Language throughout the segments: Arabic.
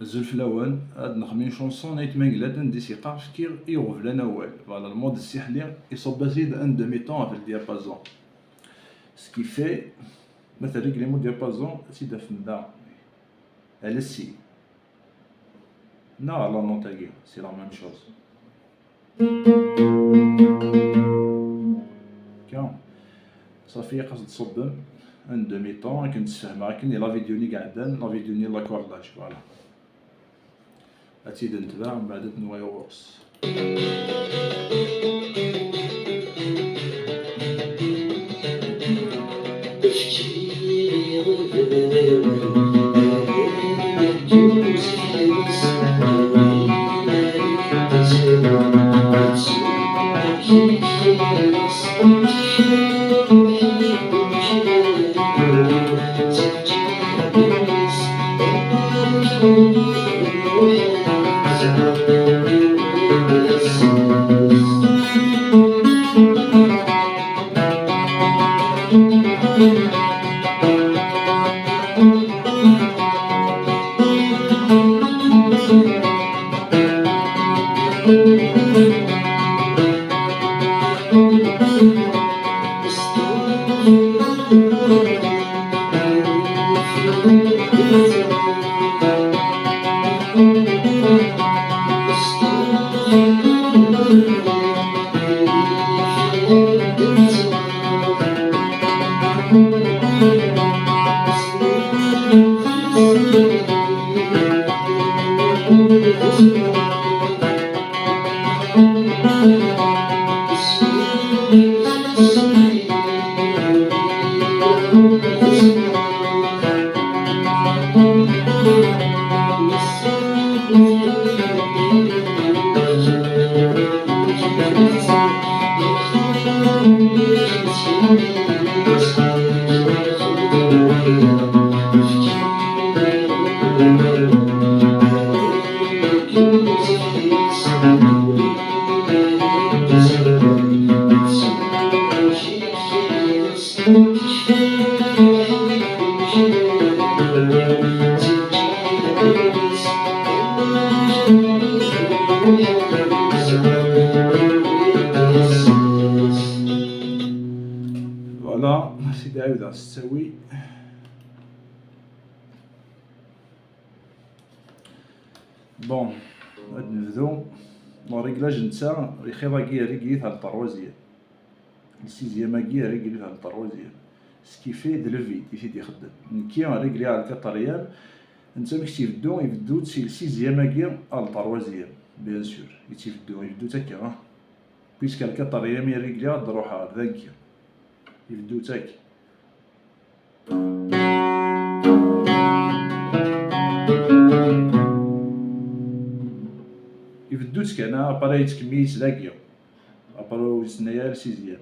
Zulf Lawan, ad nxedm une chanson nayt Mengladen d'ici Qarfkir et Ouvlan Awal. Voilà, le mode Sihli, il sont basés un demi-temps avec le diapason. Ce qui fait, مثلا رجلي مو diapason, تيدا في الدا. Elle est si. Non, la note c'est la même chose. كاع صافي قصد تصب ان دومي طون كنت تفهمها كني لا فيديوني قاعدان لا فيديوني لاكورداج فوالا هاتي نتبع من بعد نوايا ورس فوالا سيدي عاود تساوي بون غادي نبدو لا ريغلاج نتا ريخيضاكي ريغليت على الطروازيام السيزياماكي ريغليت على الطروازيام سكيفي دو لو فيد يزيد يخدم نكي ريغلي على الكاتريام نتا ملي يبدو السيزياماكي على الطروازيام بيان سور يبدو تاكا بيسك الكاتريام ريغلي غاد روحها ذاكيا يبدو تاكي يبدو تكنا ابارا يتكميس لاكيا ابارا يسنايا سيزيام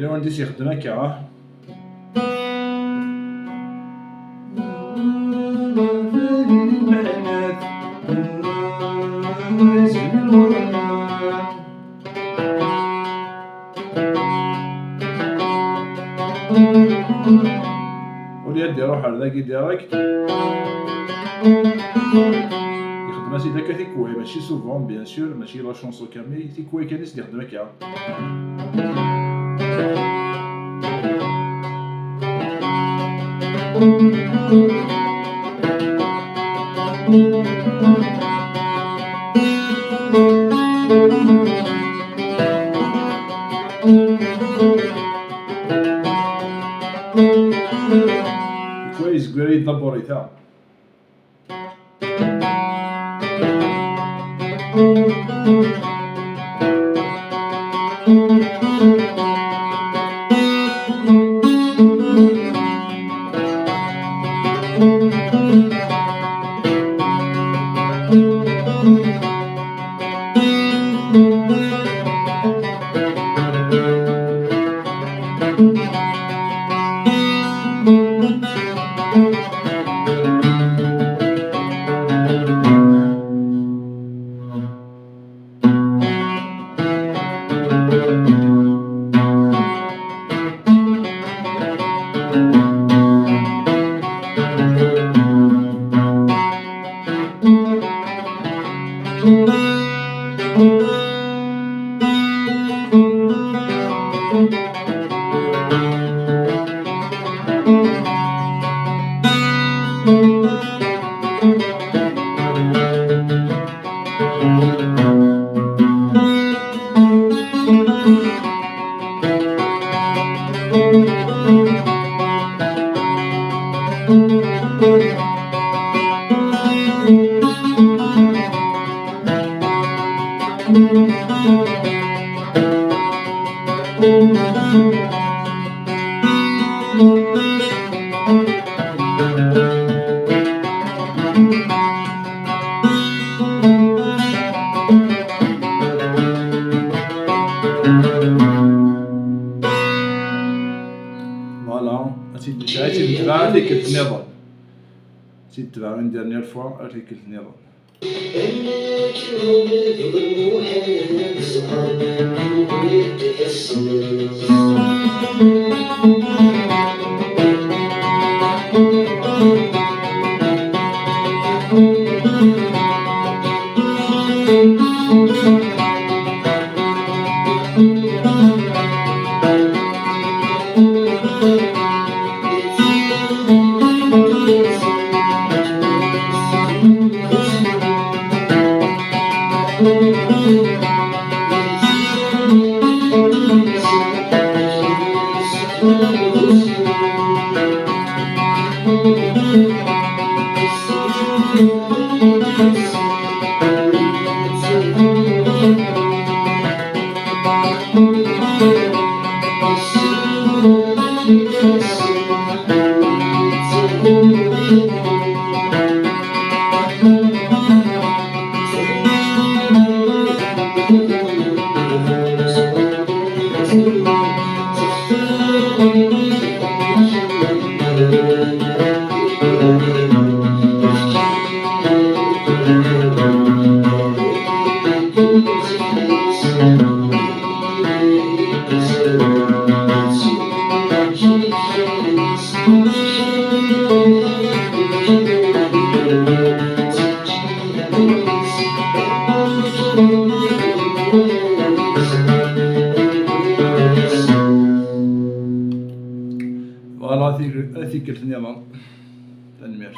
إلا ونديس يخدم هكا وليد يروح على ذاك ديريكت يخدم اسيدي هكا تيكواي ماشي سوفون بيان سور ماشي لا شونسو كامل تيكواي كان يخدم هكا كويس قريت لابوريتا فوالا هاتي نتبع هذيك النظام تتبع من ديرنيير فوا هذيك النظام فوالا هاذيك الثانية. تنمير.